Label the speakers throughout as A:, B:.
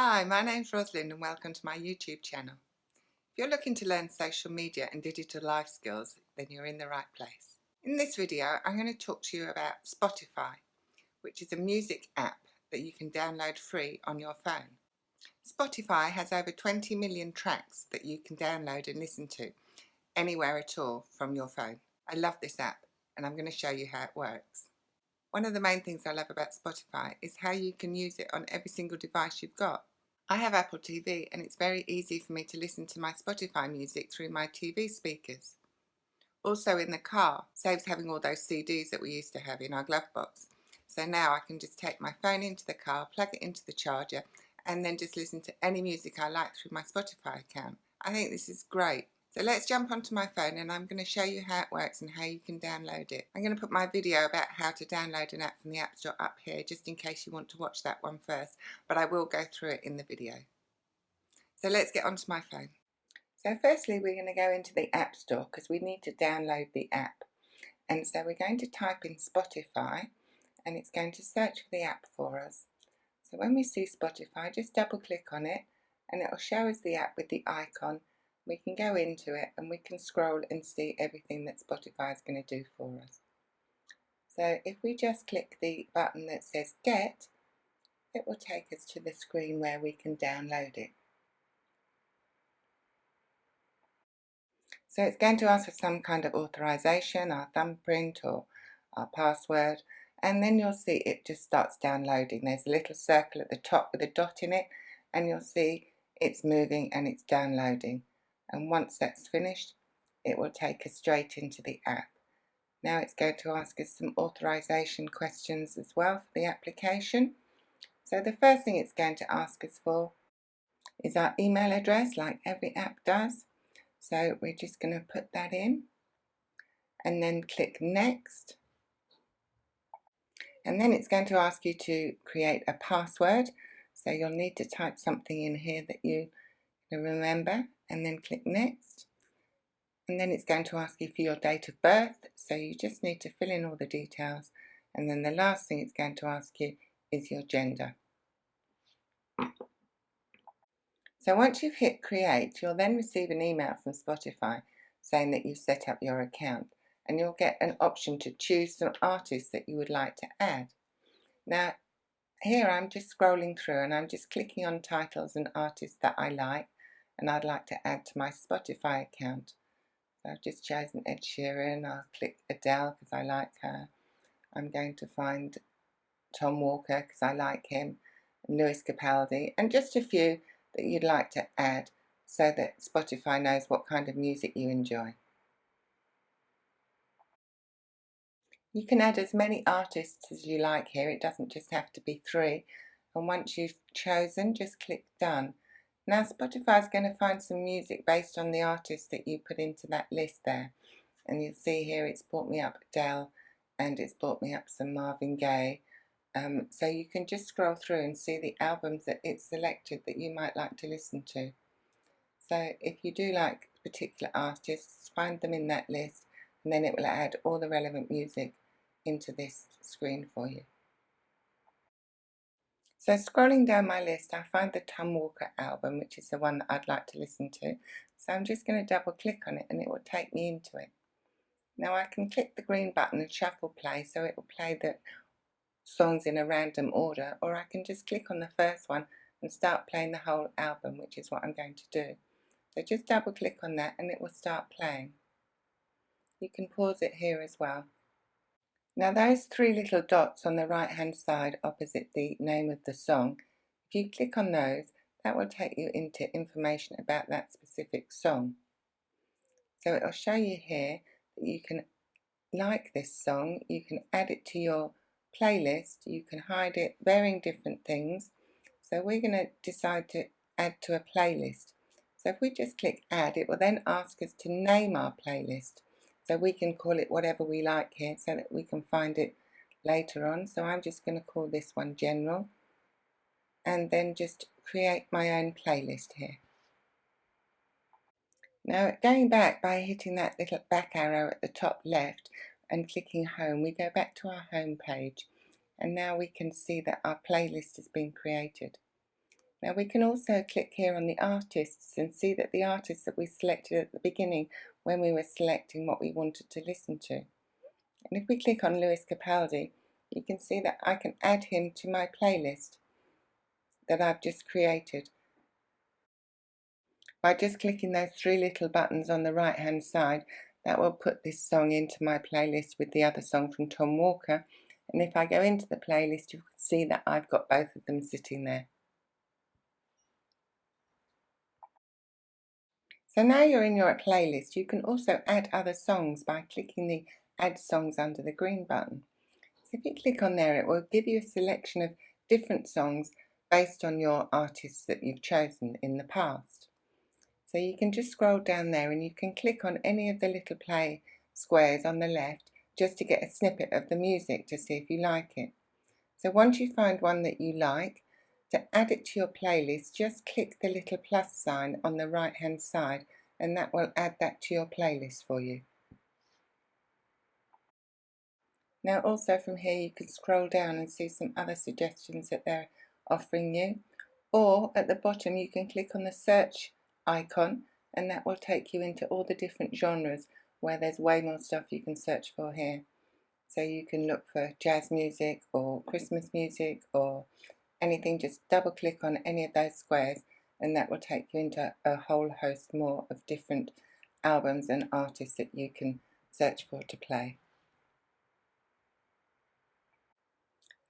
A: Hi, my name's Rosalind and welcome to my YouTube channel. If you're looking to learn social media and digital life skills, then you're in the right place. In this video, I'm going to talk to you about Spotify, which is a music app that you can download free on your phone. Spotify has over 20 million tracks that you can download and listen to anywhere at all from your phone. I love this app and I'm going to show you how it works. One of the main things I love about Spotify is how you can use it on every single device you've got. I have Apple TV and it's very easy for me to listen to my Spotify music through my TV speakers. Also in the car, saves having all those CDs that we used to have in our glove box. So now I can just take my phone into the car, plug it into the charger and then just listen to any music I like through my Spotify account. I think this is great. So let's jump onto my phone and I'm going to show you how it works and how you can download it. I'm going to put my video about how to download an app from the App Store up here just in case you want to watch that one first, but I will go through it in the video. So let's get onto my phone. So firstly we're going to go into the App Store because we need to download the app. And so we're going to type in Spotify and it's going to search for the app for us. So when we see Spotify, just double click on it and it will show us the app with the icon. We can go into it and we can scroll and see everything that Spotify is going to do for us. So if we just click the button that says Get, it will take us to the screen where we can download it. So it's going to ask for some kind of authorization, our thumbprint or our password, and then you'll see it just starts downloading. There's a little circle at the top with a dot in it and you'll see it's moving and it's downloading. And once that's finished, it will take us straight into the app. Now it's going to ask us some authorization questions as well for the application. So the first thing it's going to ask us for is our email address, like every app does. So we're just going to put that in and then click Next. And then it's going to ask you to create a password. So you'll need to type something in here that you remember and then click Next. And then it's going to ask you for your date of birth, so you just need to fill in all the details. And then the last thing it's going to ask you is your gender. So once you've hit create, you'll then receive an email from Spotify saying that you've set up your account, and you'll get an option to choose some artists that you would like to add. Now here I'm just scrolling through and I'm just clicking on titles and artists that I like and I'd like to add to my Spotify account. So I've just chosen Ed Sheeran. I'll click Adele because I like her. I'm going to find Tom Walker because I like him, and Lewis Capaldi, and just a few that you'd like to add so that Spotify knows what kind of music you enjoy. You can add as many artists as you like here. It doesn't just have to be 3. And once you've chosen, just click Done. Now Spotify is going to find some music based on the artists that you put into that list there. And you'll see here it's brought me up Adele and it's brought me up some Marvin Gaye. So you can just scroll through and see the albums that it's selected that you might like to listen to. So if you do like particular artists, find them in that list and then it will add all the relevant music into this screen for you. So scrolling down my list, I find the Tom Walker album, which is the one that I'd like to listen to. So I'm just going to double click on it and it will take me into it. Now I can click the green button and shuffle play, so it will play the songs in a random order, or I can just click on the first one and start playing the whole album, which is what I'm going to do. So just double click on that and it will start playing. You can pause it here as well. Now those 3 little dots on the right hand side opposite the name of the song, if you click on those, that will take you into information about that specific song. So it will show you here that you can like this song, you can add it to your playlist, you can hide it, varying different things. So we're going to decide to add to a playlist. So if we just click add, it will then ask us to name our playlist. So we can call it whatever we like here so that we can find it later on. So I'm just going to call this one general and then just create my own playlist here. Now going back by hitting that little back arrow at the top left and clicking home, we go back to our home page and now we can see that our playlist has been created. Now we can also click here on the artists and see that the artists that we selected at the beginning when we were selecting what we wanted to listen to. And if we click on Lewis Capaldi, you can see that I can add him to my playlist that I've just created by just clicking those three little buttons on the right hand side. That will put this song into my playlist with the other song from Tom Walker, and if I go into the playlist you can see that I've got both of them sitting there. So now you're in your playlist, you can also add other songs by clicking the Add Songs under the green button. So if you click on there, it will give you a selection of different songs based on your artists that you've chosen in the past. So you can just scroll down there and you can click on any of the little play squares on the left just to get a snippet of the music to see if you like it. So once you find one that you like, to add it to your playlist, just click the little plus sign on the right hand side and that will add that to your playlist for you. Now also from here you can scroll down and see some other suggestions that they're offering you, or at the bottom you can click on the search icon and that will take you into all the different genres where there's way more stuff you can search for here. So you can look for jazz music or Christmas music or anything, just double click on any of those squares and that will take you into a whole host more of different albums and artists that you can search for to play.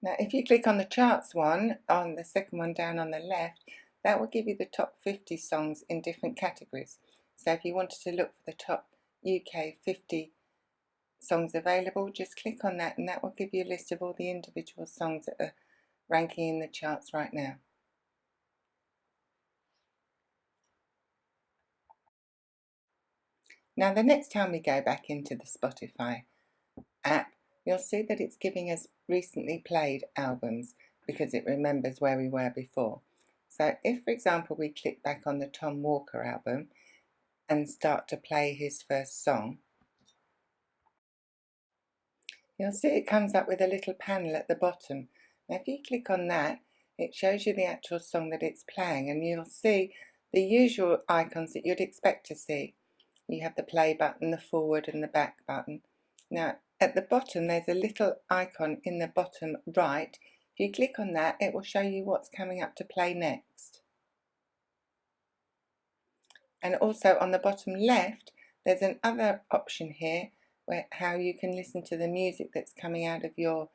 A: Now if you click on the charts one, on the second one down on the left, that will give you the top 50 songs in different categories. So if you wanted to look for the top UK 50 songs available, just click on that and that will give you a list of all the individual songs that are ranking in the charts right now. Now the next time we go back into the Spotify app, you'll see that it's giving us recently played albums because it remembers where we were before. So if, for example, we click back on the Tom Walker album and start to play his first song, you'll see it comes up with a little panel at the bottom. Now if you click on that, it shows you the actual song that it's playing and you'll see the usual icons that you'd expect to see. You have the play button, the forward and the back button. Now at the bottom there's a little icon in the bottom right. If you click on that, it will show you what's coming up to play next. And also on the bottom left there's another option here where how you can listen to the music that's coming out of your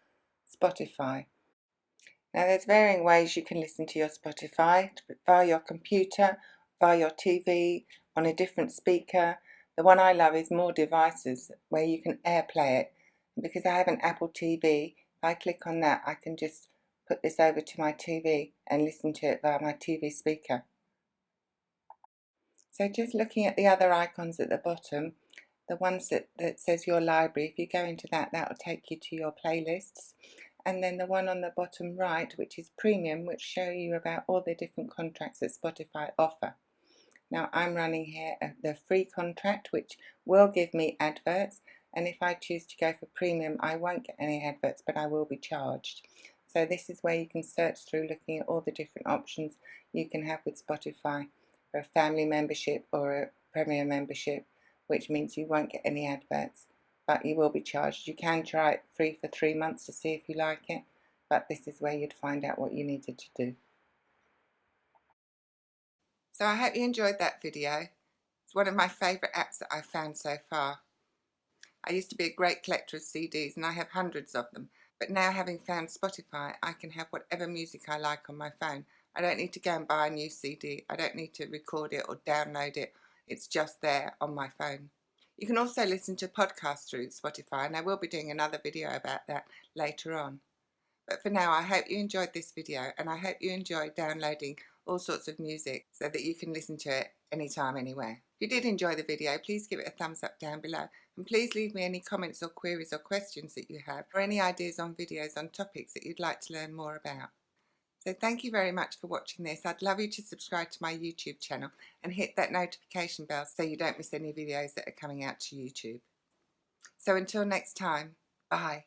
A: Spotify. Now there's varying ways you can listen to your Spotify: via your computer, via your TV, on a different speaker. The one I love is More Devices, where you can AirPlay it. And because I have an Apple TV, if I click on that I can just put this over to my TV and listen to it via my TV speaker. So just looking at the other icons at the bottom, the ones that says your library, if you go into that, that will take you to your playlists. And then the one on the bottom right, which is premium, which show you about all the different contracts that Spotify offer. Now I'm running here the free contract, which will give me adverts, and if I choose to go for premium I won't get any adverts, but I will be charged. So this is where you can search through looking at all the different options you can have with Spotify for a family membership or a premier membership, which means you won't get any adverts, but you will be charged. You can try it free for 3 months to see if you like it, but this is where you'd find out what you needed to do. So I hope you enjoyed that video. It's one of my favourite apps that I've found so far. I used to be a great collector of CDs and I have hundreds of them, but now having found Spotify I can have whatever music I like on my phone. I don't need to go and buy a new CD, I don't need to record it or download it, it's just there on my phone. You can also listen to podcasts through Spotify and I will be doing another video about that later on. But for now I hope you enjoyed this video and I hope you enjoyed downloading all sorts of music so that you can listen to it anytime, anywhere. If you did enjoy the video, please give it a thumbs up down below and please leave me any comments or queries or questions that you have, or any ideas on videos on topics that you'd like to learn more about. So thank you very much for watching this. I'd love you to subscribe to my YouTube channel and hit that notification bell so you don't miss any videos that are coming out to YouTube. So until next time, bye.